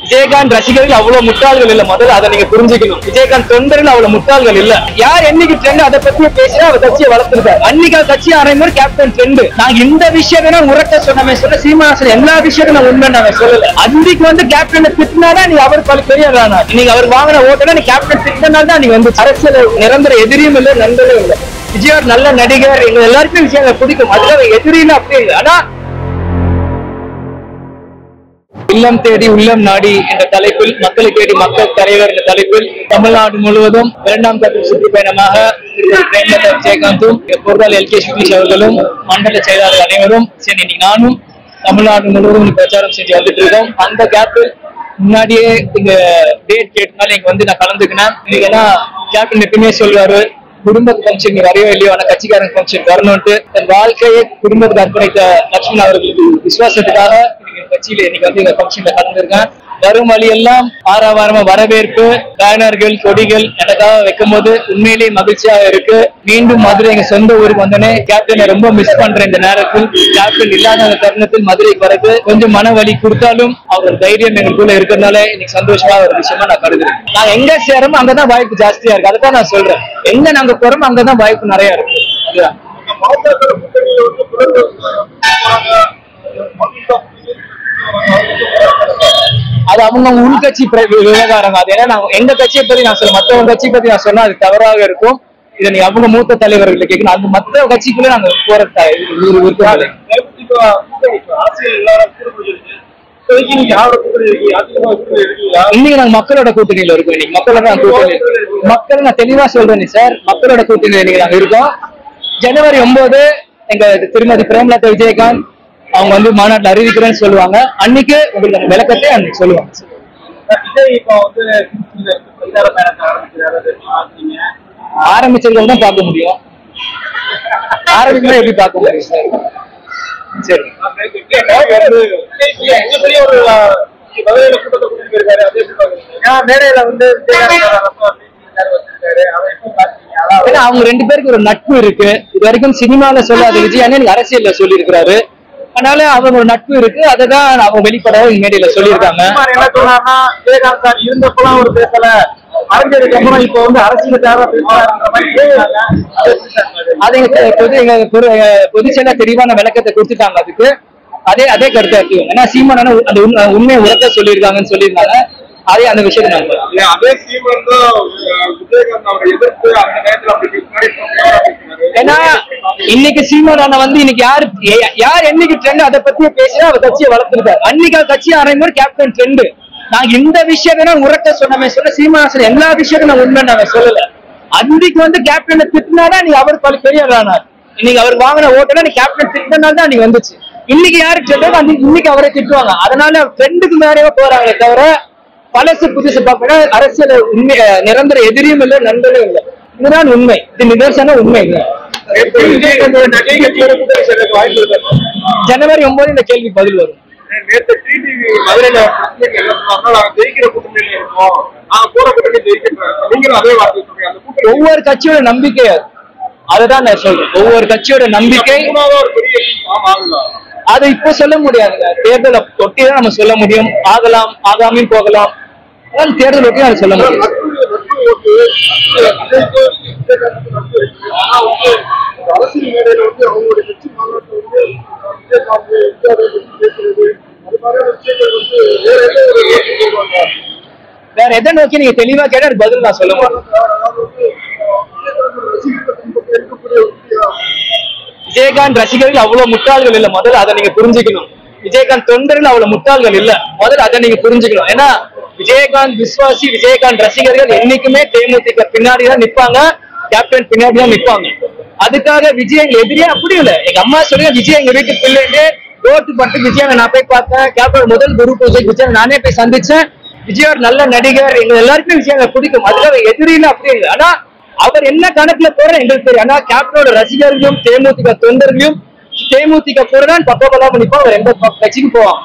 விஜயகாந்த் ரசிகர்கள் அவ்வளவு முட்டாள்கள் இல்ல, முதல்ல அதை நீங்க புரிஞ்சுக்கணும். விஜயகாந்த் தொண்டர்கள் அவ்வளவு முட்டாள்கள் இல்ல. யார் என்னைக்கு ட்ரெண்ட் அதை பத்தி பேசினா அவர் கட்சியை வளர்த்துருக்காரு. அன்னைக்கு கட்சி ஆரம்பிச்சு கேப்டன் ட்ரெண்ட். நாங்க இந்த விஷயத்த உரட்ட சொன்னமே சொல்ல சீமாசன் எல்லா விஷயத்தையும் நான் உண்மை நாங்க சொல்லல. அன்னைக்கு கேப்டனை திட்டினாதான் நீங்க அவர் பல பெரிய நீங்க அவர் வாங்கின ஓட்டனா நீ கேப்டன் திட்டினால தான் நீங்க அரசியல் நிரந்தர எதிரியும் இல்ல நண்பரும் இல்ல. விஜய் நல்ல நடிகர், எங்க எல்லாருக்கும் விஷயம் பிடிக்கும், அதுக்காக எதிரின்னு அப்படி இல்லை. ஆனா இல்லம் தேடி உள்ளம் நாடி என்ற தலைப்பில், மக்களை தேடி மக்கள் தலைவர் என்ற தலைப்பில் தமிழ்நாடு முழுவதும் 2ஆம் கட்ட சுற்றுப்பயணமாக விஜயகாந்தும் பொருளாளர் LK சுதீஷ் அவர்களும் மண்டல செயலாளர் அனைவரும் சரி இன்னைக்கு நானும் தமிழ்நாடு முழுவதும் பிரச்சாரம் செஞ்சு வந்துட்டு இருக்கோம். அந்த கேப்பில் முன்னாடியே இங்க டேட் கேட்டனால இங்க நான் கலந்துக்கினேன். இன்னைக்கு கேப்டன் எப்பவுமே சொல்வாரு, குடும்ப ஃபங்க்ஷன் வரையோ இல்லையோ ஆனா கட்சிக்காரன் ஃபங்க்ஷன் வரணும்ட்டு தன் வாழ்க்கையை குடும்பத்துக்கு அர்ப்பணித்த லட்சுமணன் அவர்களுக்கு விசுவாசத்துக்காக கட்சியில இன்னைக்கு இந்த ஃபங்க்ஷன்ல கலந்துருக்கேன். வரும் வழி எல்லாம் ஆரவாரமா வரவேற்பு, பேனர்கள், கொடிகள் எனக்காக வைக்கும் போது உண்மையிலேயே மகிழ்ச்சியாக இருக்கு. மீண்டும் மதுரை எங்க சொந்த ஊருக்கு வந்தனே கேப்டனை ரொம்ப மிஸ் பண்றேன். இந்த நேரத்தில் கேப்டன் இல்லாத அந்த தருணத்தில் மதுரைக்கு வரது கொஞ்சம் மன வலி கொடுத்தாலும் அவர் தைரியம் எங்களுக்குள்ள இருக்கிறதுனால இன்னைக்கு சந்தோஷமா ஒரு விஷயமா நான் கருதுறேன். நாங்க எங்க சேரமோ அங்கதான் வாய்ப்பு ஜாஸ்தியா இருக்கு. அதைத்தான் நான் சொல்றேன். எங்க நாங்க போறோமோ அங்கதான் வாய்ப்பு நிறைய இருக்கு. அது அவங்க உள்கட்சி விவகாரம். அது ஏன்னா எங்க கட்சியை பத்தி நான் சொல்ல, மற்றவங்க கட்சி பத்தி நான் சொன்னா அது தவறாக இருக்கும். இதை நீ அவங்க மூத்த தலைவர்களை கேட்கணும். அந்த மற்ற கட்சிக்குள்ள நாங்க போறது இன்னைக்கு நாங்க மக்களோட கூட்டணியில இருக்கோம். இன்னைக்கு மக்களோட கூட்டணி மக்கள் நான் தெளிவா சொல்றேன் சார், மக்களோட கூட்டணியில இன்னைக்கு நாங்க இருக்கோம். ஜனவரி 9 எங்க திருமதி பிரேமலதா விஜயகாந்த் அவங்க மாநாட்டில் அறிவிக்கிறேன்னு சொல்லுவாங்க. அன்னைக்கு உங்களுக்கு விளக்கத்தை அன்னைக்கு சொல்லுவாங்க. ஆரம்பிச்சிருக்கவங்க தான் பார்க்க முடியும், ஆரம்பிக்கலாம் எப்படி பார்க்க முடியும் சார்? சரி, மேடையில அவங்க 2 பேருக்கு ஒரு நட்பு இருக்கு. இது வரைக்கும் சினிமால சொல்லாத விஜய் அண்ணன் அரசியல்ல சொல்லி இருக்கிறாரு. அதனால அவங்க ஒரு நட்பு இருக்கு. அதான் அவங்க வெளிப்படையா மேடையில சொல்லியிருக்காங்க. என்ன சொன்னார்னா, விஜயகாந்த் சார் இருந்தப்பெல்லாம் ஒரு பேசல, அரசியலுக்கு அப்புறம் இப்ப அரசியலுக்காக அது எங்க பொதுச் செயலர் தெளிவான விளக்கத்தை கொடுத்துட்டாங்க. அதுக்கு அதே கருத்தை இருக்கு. ஏன்னா சீமான் அந்த உண்மையை உரத்த சொல்லியிருக்காங்கன்னு சொல்லியிருந்தாங்க. அதே அந்த விஷயத்தை ஏன்னா இன்னைக்கு சீமான் இன்னைக்கு யார் என்னைக்கு ட்ரெண்ட் அதை பத்தி பேசினா அவர் கட்சியை வளர்த்துருக்காரு. அன்னைக்கு கட்சி ஆரம்பிச்சு கேப்டன் ட்ரெண்ட். நாங்க இந்த விஷயத்த உரத்த சொன்னமே சொல்ல சீமான் எல்லா விஷயத்தையும் நான் உண்மை நாங்க சொல்லல. அன்னைக்கு கேப்டனை திட்டினாதான் நீங்க அவர் பல பெரிய ஆனார். இன்னைக்கு அவர் வாங்கின ஓட்டனா நீ கேப்டன் திட்டினால தான் நீங்க வந்துச்சு. இன்னைக்கு யாரு ட்ரெண்ட் இன்னைக்கு அவரை திட்டுவாங்க. அதனால ட்ரெண்டுக்கு மேலேயே போறாங்களே தவிர பழசு புதுசு பார்க்க அரசியல் உண்மை நிரந்தர எதிரியும் இல்லை நண்பரும் இல்லை. இதுதான் உண்மை. இது நிதர்சன உண்மை. ஜனவரி 9 இந்த கேள்வி பதில் வரும். ஒவ்வொரு கட்சியோட நம்பிக்கை அதுதான் நான் சொல்றேன். ஒவ்வொரு கட்சியோட நம்பிக்கை அதை இப்ப சொல்ல முடியாதுங்க. தேர்தலை ஒட்டிதான் நம்ம சொல்ல முடியும். ஆகலாம், ஆகாமையும் போகலாம். தேர்தல் ஒட்டி அதை சொல்ல முடியும். வேற எதை நோக்கி நீங்க தெளிவா கேட்டா பதில் நான் சொல்ல முடியும். விஜயகாந்த் ரசிகர்கள் அவ்வளவு முட்டாள்கள் இல்ல, முதல்ல அதை நீங்க புரிஞ்சுக்கணும். விஜயகாந்த் தொண்டர்கள் அவ்வளவு முட்டாள்கள் இல்ல, முதல்ல அதை நீங்க புரிஞ்சுக்கணும். ஏன்னா விஜயகாந்த் விசுவாசி, விஜயகாந்த் ரசிகர்கள் என்னைக்குமே தேமுதிக பின்னாடிதான் நிப்பாங்க, கேப்டன் பின்னாடிதான் நிப்பாங்க. அதுக்காக விஜய் எங்க எதிரியே அப்படி இல்ல. எங்க அம்மா சொல்லுங்க, விஜய் எங்க வீட்டு பிள்ளைன்னு ரோட்டு பட்டு விஜய் நான் போய் பார்த்தேன். கேப்டன் முதல் குரு பூஜை விஜய் நானே போய் சந்திச்சேன். விஜய் ஒரு நல்ல நடிகர், எங்க எல்லாருக்குமே விஜய் பிடிக்கும். அதுக்காக எதிரின்னு அப்படி இல்லை. ஆனா அவர் என்ன கணக்குல போற எங்களுக்கு தெரியும். ஆனா கேப்டனோட ரசிகர்களும் தேமுதிக தொண்டர்களும் தேமுதிக போறதான் பக்கம் நிற்போம். அவர் எந்த கட்சிக்கு போவான்.